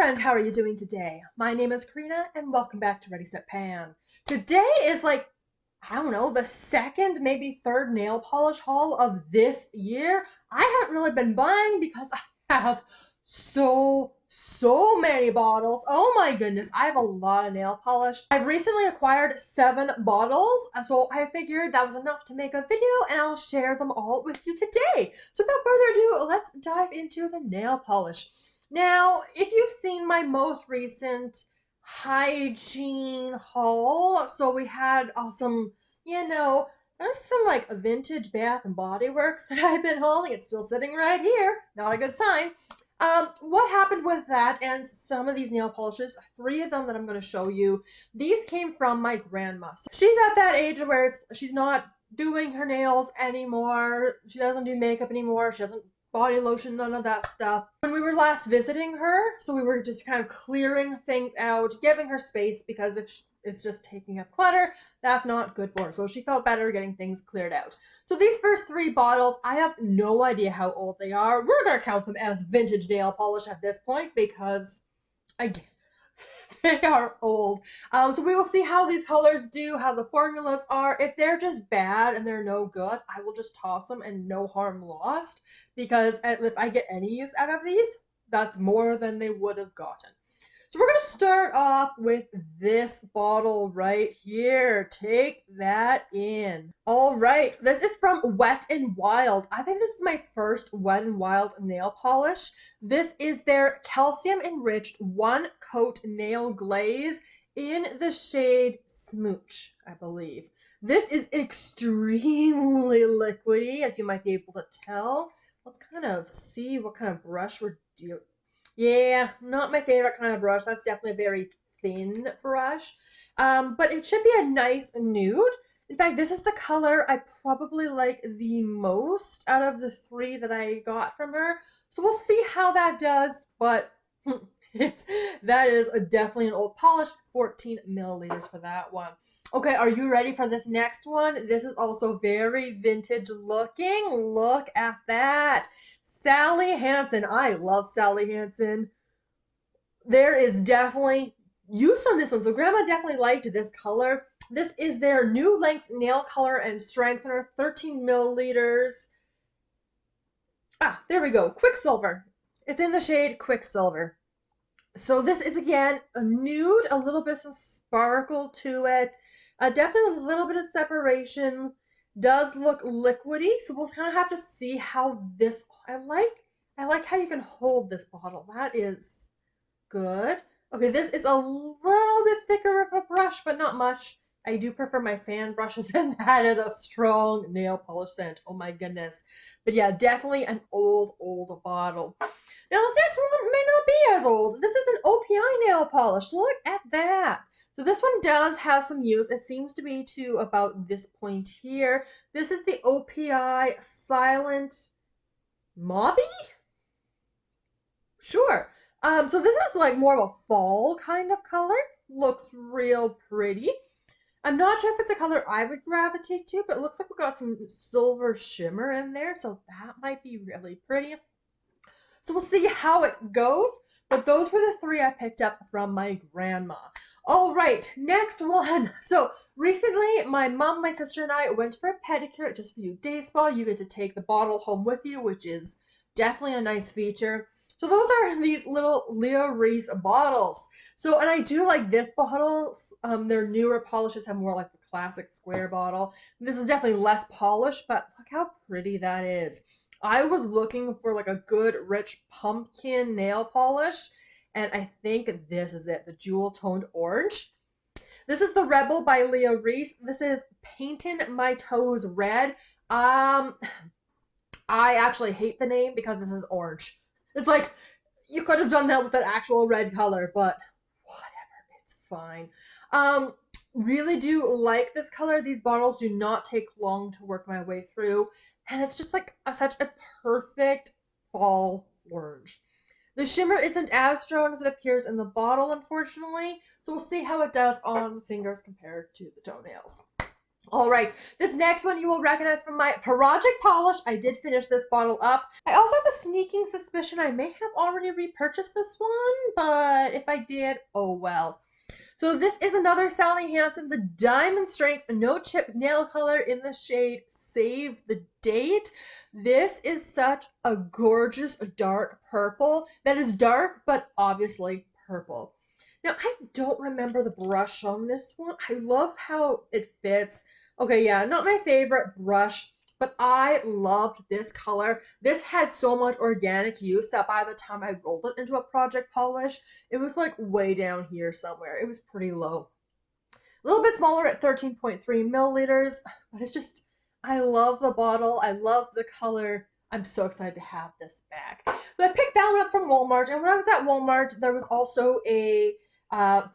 friend, how are you doing today? My name is Karina and welcome back to Ready Set Pan. Today is like, I don't know, the second, maybe third nail polish haul of this year. I haven't really been buying because I have so many bottles. Oh my goodness, I have a lot of nail polish. I've recently acquired 7 bottles, so I figured that was enough to make a video and I'll share them all with you today. So without further ado, let's dive into the nail polish. Now, if you've seen my most recent hygiene haul, so we had some, there's some like vintage Bath and Body Works that I've been hauling. It's still sitting right here. Not a good sign. What happened with that and some of these nail polishes, 3 of them that I'm going to show you, these came from my grandma. So she's at that age where she's not doing her nails anymore. She doesn't do makeup anymore. She doesn't body lotion, none of that stuff. When we were last visiting her, so we were just kind of clearing things out, giving her space, because if it's just taking up clutter, that's not good for her. So she felt better getting things cleared out. So these first 3 bottles, I have no idea how old they are. We're going to count them as vintage nail polish at this point because, again, they are old. So we will see how these colors do, how the formulas are. If they're just bad and they're no good, I will just toss them and no harm lost. Because if I get any use out of these, that's more than they would have gotten. So we're going to start off with this bottle right here. Take that in. All right, this is from Wet n Wild. I think this is my first Wet n Wild nail polish. This is their calcium enriched 1-coat nail glaze in the shade Smooch, I believe. This is extremely liquidy, as you might be able to tell. Let's kind of see what kind of brush we're dealing. Yeah, not my favorite kind of brush. That's definitely a very thin brush. But it should be a nice nude. In fact, this is the color I probably like the most out of the 3 that I got from her. So we'll see how that does. But that is definitely an old polish. 14 milliliters for that one. Okay, are you ready for this next one? This is also very vintage looking. Look at that. Sally Hansen. I love Sally Hansen. There is definitely use on this one. So Grandma definitely liked this color. This is their new length nail color and strengthener. 13 milliliters. There we go. Quicksilver. It's in the shade Quicksilver. So this is, again, a nude, a little bit of sparkle to it. Definitely a little bit of separation. Does look liquidy, so we'll kind of have to see how this. I like how you can hold this bottle. That is good. Okay, this is a little bit thicker of a brush, but not much. I do prefer my fan brushes, and that is a strong nail polish scent. Oh my goodness. But yeah, definitely an old bottle. Now this next one may not be as old. This is an O.P.I nail polish. Look at that. So this one does have some use. It seems to be to about this point here. This is the O.P.I Silent Mauvie? Sure. So this is like more of a fall kind of color. Looks real pretty. I'm not sure if it's a color I would gravitate to, but it looks like we got some silver shimmer in there, so that might be really pretty. So we'll see how it goes, but those were the 3 I picked up from my grandma. All right, next one. So recently, my mom, my sister, and I went for a pedicure at Just For You Day Spa. You get to take the bottle home with you, which is definitely a nice feature. So those are these little Lia Reese bottles. So, and I do like this bottle. Their newer polishes have more like the classic square bottle. This is definitely less polished, but look how pretty that is. I was looking for like a good, rich pumpkin nail polish, and I think this is it, the jewel toned orange. This is the Rebel by Lia Reese. This is Paynton My Toes Red. I actually hate the name because this is orange. It's like, you could have done that with an actual red color, but whatever, it's fine. Really do like this color. These bottles do not take long to work my way through, and it's just like such a perfect fall orange. The shimmer isn't as strong as it appears in the bottle, unfortunately, so we'll see how it does on fingers compared to the toenails. All right, this next one you will recognize from my project polish. I did finish this bottle up. I also have a sneaking suspicion I may have already repurchased this one, but if I did, oh well. So this is another Sally Hansen, the Diamond Strength No Chip Nail Color in the shade Save the Date. This is such a gorgeous dark purple that is dark, but obviously purple. Now, I don't remember the brush on this one. I love how it fits. Okay, yeah, not my favorite brush, but I loved this color. This had so much organic use that by the time I rolled it into a project polish, it was like way down here somewhere. It was pretty low. A little bit smaller at 13.3 milliliters, but it's just, I love the bottle. I love the color. I'm so excited to have this back. So I picked that one up from Walmart, and when I was at Walmart, there was also a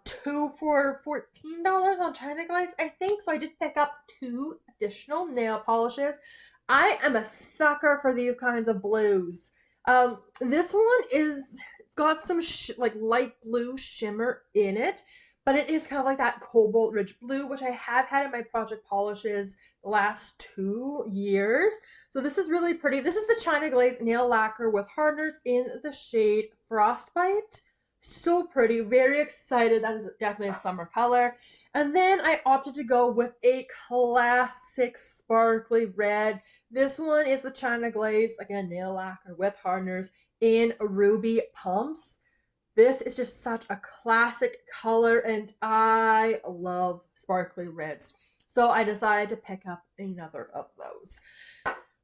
2 for $14 on China Glaze, I think. So I did pick up 2 additional nail polishes. I am a sucker for these kinds of blues. This one it's got some like light blue shimmer in it, but it is kind of like that cobalt rich blue, which I have had in my project polishes the last 2 years. So this is really pretty. This is the China Glaze nail lacquer with hardeners in the shade Frostbite. So pretty, very excited. That is definitely a summer color. And then I opted to go with a classic sparkly red. This one is the China Glaze, again, nail lacquer with hardeners in ruby pumps. This is just such a classic color, and I love sparkly reds. So I decided to pick up another of those.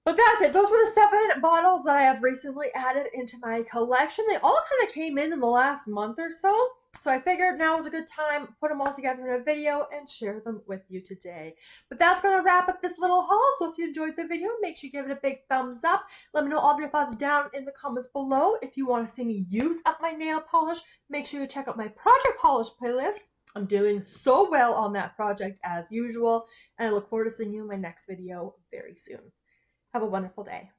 But that's it. Those were the 7 bottles that I have recently added into my collection. They all kind of came in the last month or so. So I figured now is a good time to put them all together in a video and share them with you today. But that's going to wrap up this little haul. So if you enjoyed the video, make sure you give it a big thumbs up. Let me know all of your thoughts down in the comments below. If you want to see me use up my nail polish, make sure you check out my project polish playlist. I'm doing so well on that project as usual. And I look forward to seeing you in my next video very soon. Have a wonderful day.